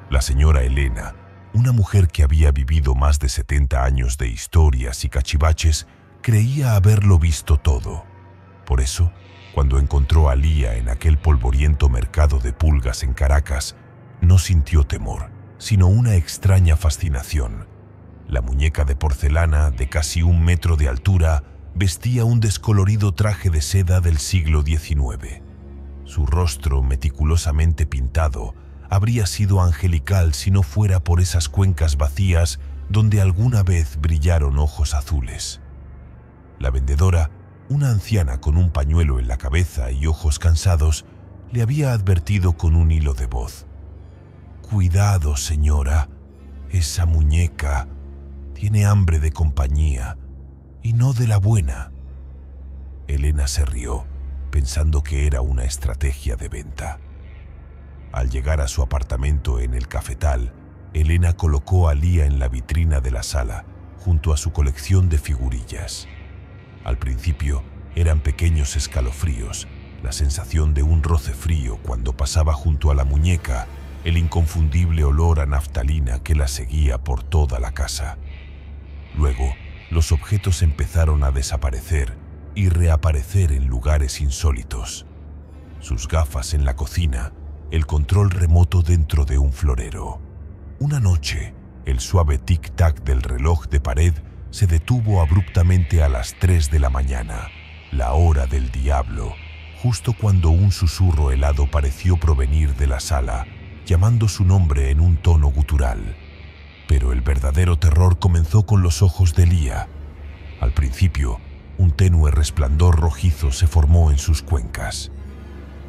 La señora Elena, una mujer que había vivido más de 70 años de historias y cachivaches, creía haberlo visto todo. Por eso, cuando encontró a Lía en aquel polvoriento mercado de pulgas en Caracas, no sintió temor, sino una extraña fascinación. La muñeca de porcelana, de casi 1 metro de altura, vestía un descolorido traje de seda del siglo XIX. Su rostro, meticulosamente pintado, habría sido angelical si no fuera por esas cuencas vacías donde alguna vez brillaron ojos azules. La vendedora, una anciana con un pañuelo en la cabeza y ojos cansados, le había advertido con un hilo de voz: «Cuidado, señora, esa muñeca tiene hambre de compañía y no de la buena». Elena se rió, pensando que era una estrategia de venta. Al llegar a su apartamento en el Cafetal, Elena colocó a Lía en la vitrina de la sala, junto a su colección de figurillas. Al principio eran pequeños escalofríos, la sensación de un roce frío cuando pasaba junto a la muñeca, el inconfundible olor a naftalina que la seguía por toda la casa. Luego, los objetos empezaron a desaparecer y reaparecer en lugares insólitos. Sus gafas en la cocina, el control remoto dentro de un florero. Una noche, el suave tic-tac del reloj de pared se detuvo abruptamente a las 3 de la mañana, la hora del diablo, justo cuando un susurro helado pareció provenir de la sala, llamando su nombre en un tono gutural. Pero el verdadero terror comenzó con los ojos de Lía. Al principio, un tenue resplandor rojizo se formó en sus cuencas.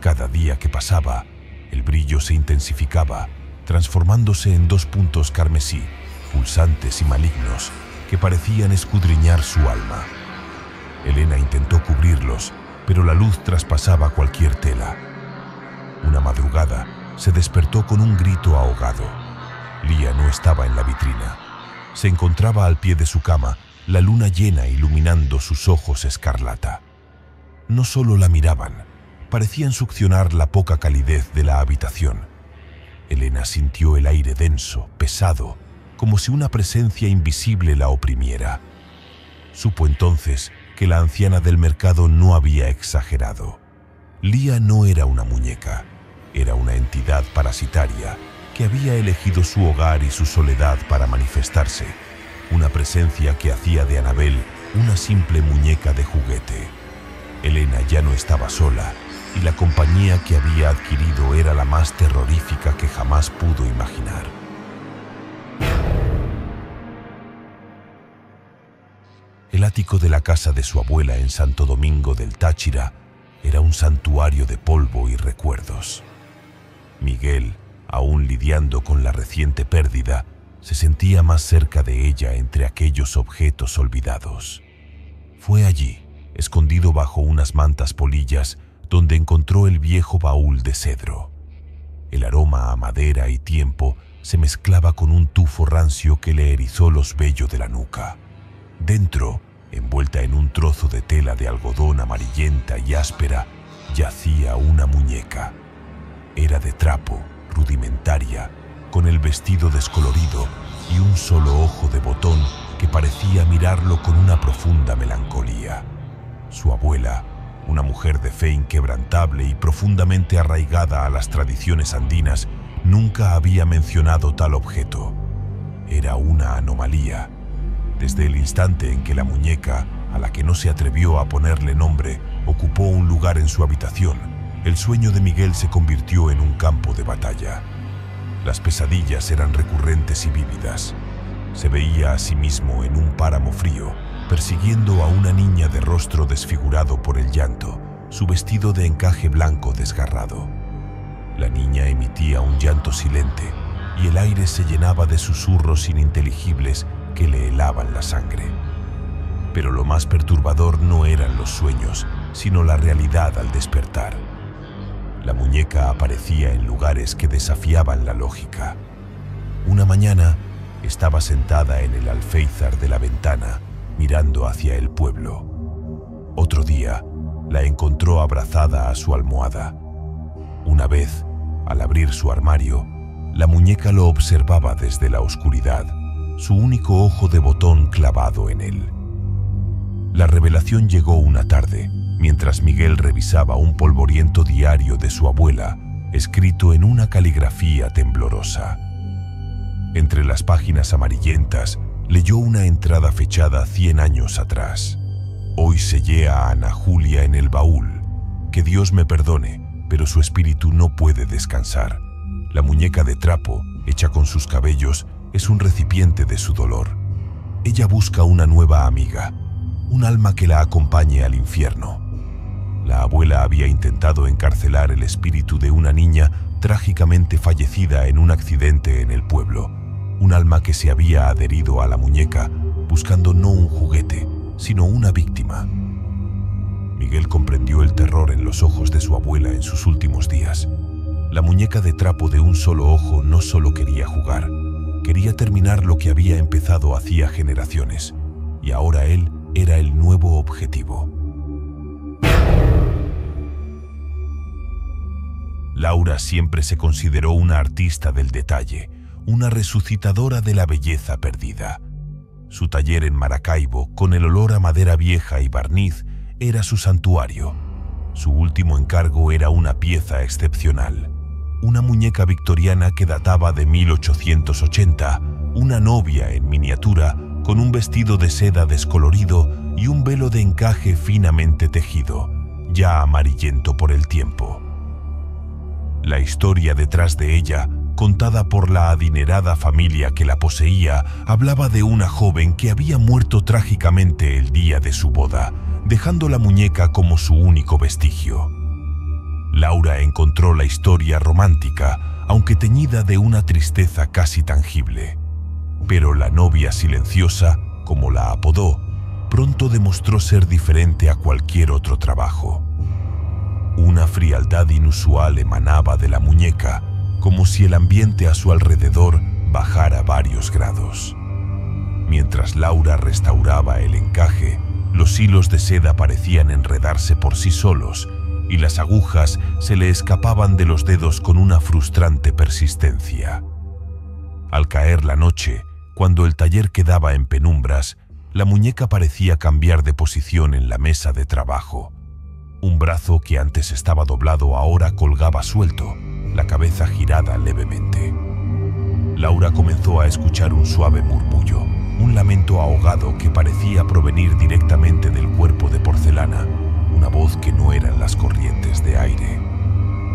Cada día que pasaba, el brillo se intensificaba, transformándose en 2 puntos carmesí, pulsantes y malignos, que parecían escudriñar su alma. Elena intentó cubrirlos, pero la luz traspasaba cualquier tela. Una madrugada, se despertó con un grito ahogado. Lía no estaba en la vitrina. Se encontraba al pie de su cama, la luna llena iluminando sus ojos escarlata. No solo la miraban, parecían succionar la poca calidez de la habitación. Elena sintió el aire denso, pesado, como si una presencia invisible la oprimiera. Supo entonces que la anciana del mercado no había exagerado. Lía no era una muñeca, era una entidad parasitaria que había elegido su hogar y su soledad para manifestarse, una presencia que hacía de Anabel una simple muñeca de juguete. Elena ya no estaba sola, y la compañía que había adquirido era la más terrorífica que jamás pudo imaginar. El ático de la casa de su abuela en Santo Domingo del Táchira era un santuario de polvo y recuerdos. Miguel, aún lidiando con la reciente pérdida, se sentía más cerca de ella entre aquellos objetos olvidados. Fue allí, escondido bajo unas mantas polillas, donde encontró el viejo baúl de cedro. El aroma a madera y tiempo se mezclaba con un tufo rancio que le erizó los vellos de la nuca. Dentro, envuelta en un trozo de tela de algodón amarillenta y áspera, yacía una muñeca. Era de trapo, rudimentaria, con el vestido descolorido y un solo ojo de botón que parecía mirarlo con una profunda melancolía. Su abuela, una mujer de fe inquebrantable y profundamente arraigada a las tradiciones andinas, nunca había mencionado tal objeto. Era una anomalía. Desde el instante en que la muñeca, a la que no se atrevió a ponerle nombre, ocupó un lugar en su habitación, el sueño de Miguel se convirtió en un campo de batalla. Las pesadillas eran recurrentes y vívidas. Se veía a sí mismo en un páramo frío, persiguiendo a una niña de rostro desfigurado por el llanto, su vestido de encaje blanco desgarrado. La niña emitía un llanto silente y el aire se llenaba de susurros ininteligibles que le helaban la sangre. Pero lo más perturbador no eran los sueños, sino la realidad al despertar. La muñeca aparecía en lugares que desafiaban la lógica. Una mañana estaba sentada en el alféizar de la ventana, mirando hacia el pueblo. Otro día, la encontró abrazada a su almohada. Una vez, al abrir su armario, la muñeca lo observaba desde la oscuridad, su único ojo de botón clavado en él. La revelación llegó una tarde, mientras Miguel revisaba un polvoriento diario de su abuela, escrito en una caligrafía temblorosa. Entre las páginas amarillentas, leyó una entrada fechada 100 años atrás. Hoy sellé a Ana Julia en el baúl. Que Dios me perdone, pero su espíritu no puede descansar. La muñeca de trapo, hecha con sus cabellos, es un recipiente de su dolor. Ella busca una nueva amiga, un alma que la acompañe al infierno. La abuela había intentado encarcelar el espíritu de una niña trágicamente fallecida en un accidente en el pueblo, un alma que se había adherido a la muñeca buscando no un juguete, sino una víctima. Miguel comprendió el terror en los ojos de su abuela en sus últimos días. La muñeca de trapo de un solo ojo no solo quería jugar, quería terminar lo que había empezado hacía generaciones, y ahora él era el nuevo objetivo. Laura siempre se consideró una artista del detalle, una resucitadora de la belleza perdida. Su taller en Maracaibo, con el olor a madera vieja y barniz, era su santuario. Su último encargo era una pieza excepcional. Una muñeca victoriana que databa de 1880, una novia en miniatura con un vestido de seda descolorido y un velo de encaje finamente tejido, ya amarillento por el tiempo. La historia detrás de ella, contada por la adinerada familia que la poseía, hablaba de una joven que había muerto trágicamente el día de su boda, dejando la muñeca como su único vestigio. Laura encontró la historia romántica, aunque teñida de una tristeza casi tangible. Pero la novia silenciosa, como la apodó, pronto demostró ser diferente a cualquier otro trabajo. Una frialdad inusual emanaba de la muñeca, como si el ambiente a su alrededor bajara varios grados. Mientras Laura restauraba el encaje, los hilos de seda parecían enredarse por sí solos y las agujas se le escapaban de los dedos con una frustrante persistencia. Al caer la noche, cuando el taller quedaba en penumbras, la muñeca parecía cambiar de posición en la mesa de trabajo. Un brazo que antes estaba doblado ahora colgaba suelto, la cabeza girada levemente. Laura comenzó a escuchar un suave murmullo, un lamento ahogado que parecía provenir directamente del cuerpo de porcelana, una voz que no eran las corrientes de aire.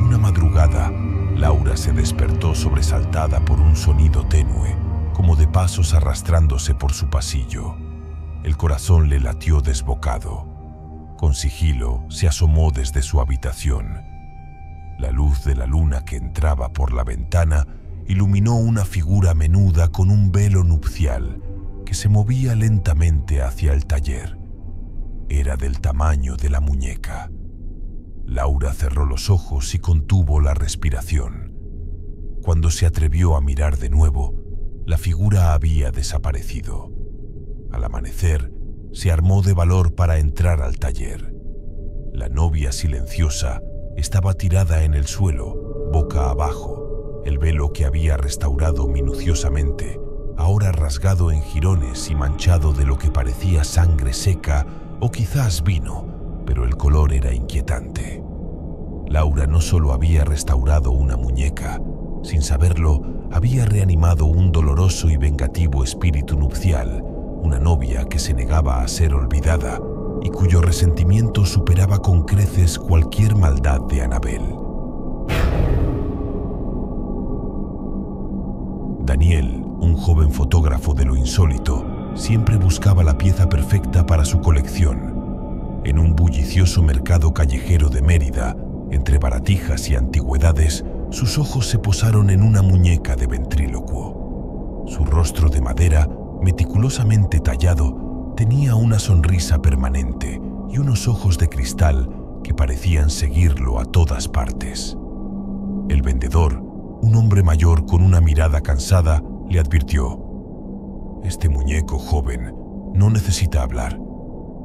Una madrugada, Laura se despertó sobresaltada por un sonido tenue, como de pasos arrastrándose por su pasillo. El corazón le latió desbocado. Con sigilo se asomó desde su habitación. La luz de la luna que entraba por la ventana iluminó una figura menuda con un velo nupcial que se movía lentamente hacia el taller. Era del tamaño de la muñeca. Laura cerró los ojos y contuvo la respiración. Cuando se atrevió a mirar de nuevo, la figura había desaparecido. Al amanecer, se armó de valor para entrar al taller. La novia silenciosa estaba tirada en el suelo, boca abajo, el velo que había restaurado minuciosamente, ahora rasgado en jirones y manchado de lo que parecía sangre seca o quizás vino, pero el color era inquietante. Laura no solo había restaurado una muñeca, sin saberlo, había reanimado un doloroso y vengativo espíritu nupcial, una novia que se negaba a ser olvidada y cuyo resentimiento superaba con creces cualquier maldad de Anabel. Daniel, un joven fotógrafo de lo insólito, siempre buscaba la pieza perfecta para su colección. En un bullicioso mercado callejero de Mérida, entre baratijas y antigüedades, sus ojos se posaron en una muñeca de ventrílocuo. Su rostro de madera, meticulosamente tallado, tenía una sonrisa permanente y unos ojos de cristal que parecían seguirlo a todas partes. El vendedor, un hombre mayor con una mirada cansada, le advirtió: «Este muñeco joven no necesita hablar.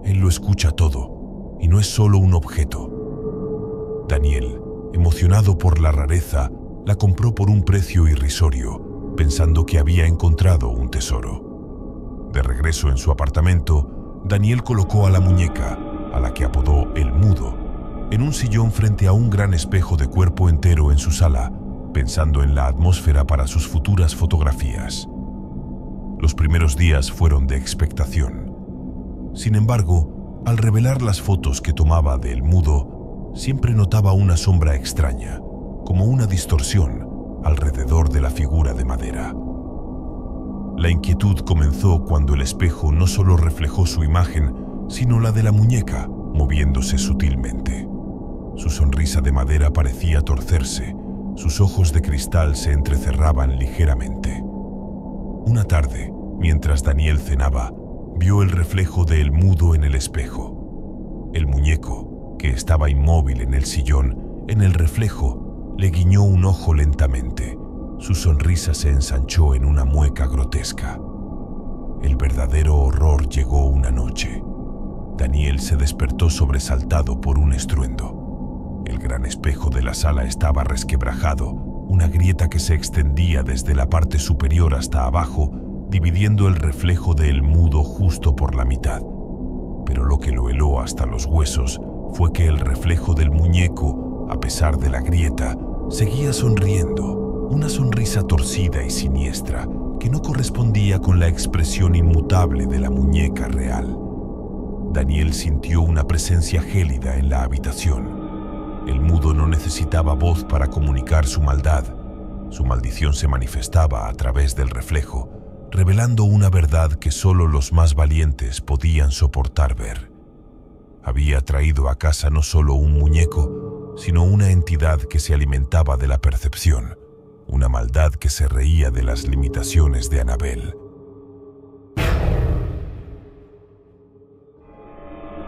Él lo escucha todo y no es solo un objeto. Daniel, emocionado por la rareza, la compró por un precio irrisorio, pensando que había encontrado un tesoro. De regreso en su apartamento, Daniel colocó a la muñeca, a la que apodó el Mudo, en un sillón frente a un gran espejo de cuerpo entero en su sala, pensando en la atmósfera para sus futuras fotografías. Los primeros días fueron de expectación. Sin embargo, al revelar las fotos que tomaba del Mudo, siempre notaba una sombra extraña, como una distorsión, alrededor de la figura de madera. La inquietud comenzó cuando el espejo no solo reflejó su imagen, sino la de la muñeca, moviéndose sutilmente. Su sonrisa de madera parecía torcerse, sus ojos de cristal se entrecerraban ligeramente. Una tarde, mientras Daniel cenaba, vio el reflejo de El Mudo en el espejo. El muñeco, que estaba inmóvil en el sillón, en el reflejo, le guiñó un ojo lentamente. Su sonrisa se ensanchó en una mueca grotesca. El verdadero horror llegó una noche. Daniel se despertó sobresaltado por un estruendo. El gran espejo de la sala estaba resquebrajado, una grieta que se extendía desde la parte superior hasta abajo, dividiendo el reflejo de El Mudo justo por la mitad. Pero lo que lo heló hasta los huesos fue que el reflejo del muñeco, a pesar de la grieta, seguía sonriendo, una sonrisa torcida y siniestra que no correspondía con la expresión inmutable de la muñeca real. Daniel sintió una presencia gélida en la habitación. El Mudo no necesitaba voz para comunicar su maldad. Su maldición se manifestaba a través del reflejo, revelando una verdad que solo los más valientes podían soportar ver. Había traído a casa no solo un muñeco, sino una entidad que se alimentaba de la percepción, una maldad que se reía de las limitaciones de Annabelle.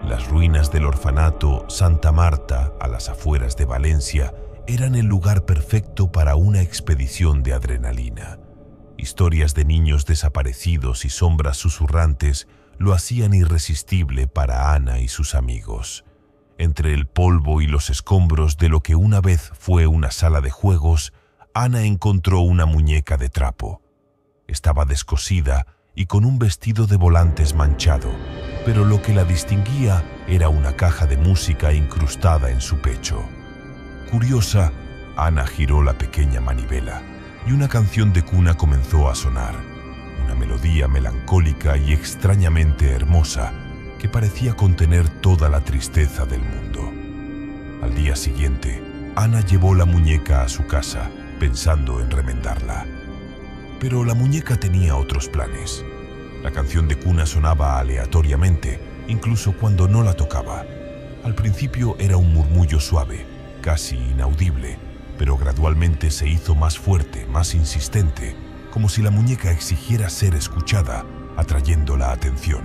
Las ruinas del orfanato Santa Marta, a las afueras de Valencia, eran el lugar perfecto para una expedición de adrenalina. Historias de niños desaparecidos y sombras susurrantes lo hacían irresistible para Ana y sus amigos. Entre el polvo y los escombros de lo que una vez fue una sala de juegos, Ana encontró una muñeca de trapo. Estaba descosida y con un vestido de volantes manchado, pero lo que la distinguía era una caja de música incrustada en su pecho. Curiosa, Ana giró la pequeña manivela y una canción de cuna comenzó a sonar, una melodía melancólica y extrañamente hermosa que parecía contener toda la tristeza del mundo. Al día siguiente, Ana llevó la muñeca a su casa, pensando en remendarla. Pero la muñeca tenía otros planes. La canción de cuna sonaba aleatoriamente, incluso cuando no la tocaba. Al principio era un murmullo suave, casi inaudible, pero gradualmente se hizo más fuerte, más insistente, como si la muñeca exigiera ser escuchada, atrayendo la atención.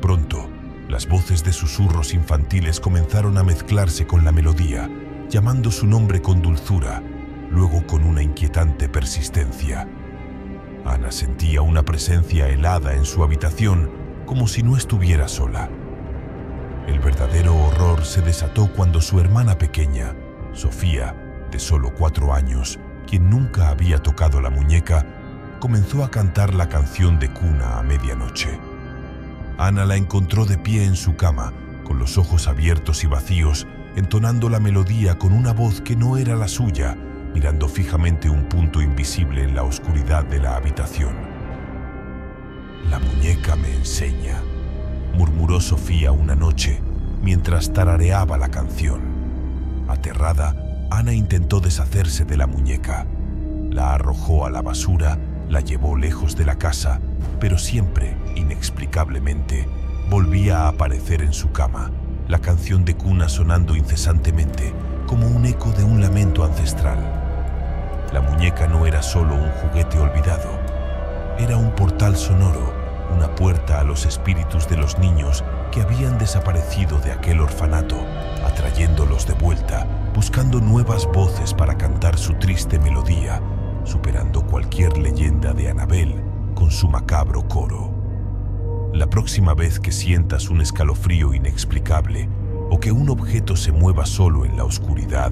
Pronto, las voces de susurros infantiles comenzaron a mezclarse con la melodía, llamando su nombre con dulzura, luego con una inquietante persistencia. Ana sentía una presencia helada en su habitación, como si no estuviera sola. El verdadero horror se desató cuando su hermana pequeña, Sofía, de solo 4 años, quien nunca había tocado la muñeca, comenzó a cantar la canción de cuna a medianoche. Ana la encontró de pie en su cama, con los ojos abiertos y vacíos, entonando la melodía con una voz que no era la suya, mirando fijamente un punto invisible en la oscuridad de la habitación. «La muñeca me enseña», murmuró Sofía una noche, mientras tarareaba la canción. Aterrada, Ana intentó deshacerse de la muñeca. La arrojó a la basura, la llevó lejos de la casa, pero siempre, inexplicablemente, volvía a aparecer en su cama, la canción de cuna sonando incesantemente, como un eco de un lamento ancestral. La muñeca no era solo un juguete olvidado, era un portal sonoro, una puerta a los espíritus de los niños que habían desaparecido de aquel orfanato, atrayéndolos de vuelta, buscando nuevas voces para cantar su triste melodía, superando cualquier leyenda de Annabelle con su macabro coro. La próxima vez que sientas un escalofrío inexplicable, o que un objeto se mueva solo en la oscuridad,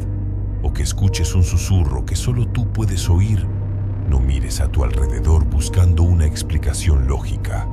o que escuches un susurro que solo tú puedes oír, no mires a tu alrededor buscando una explicación lógica.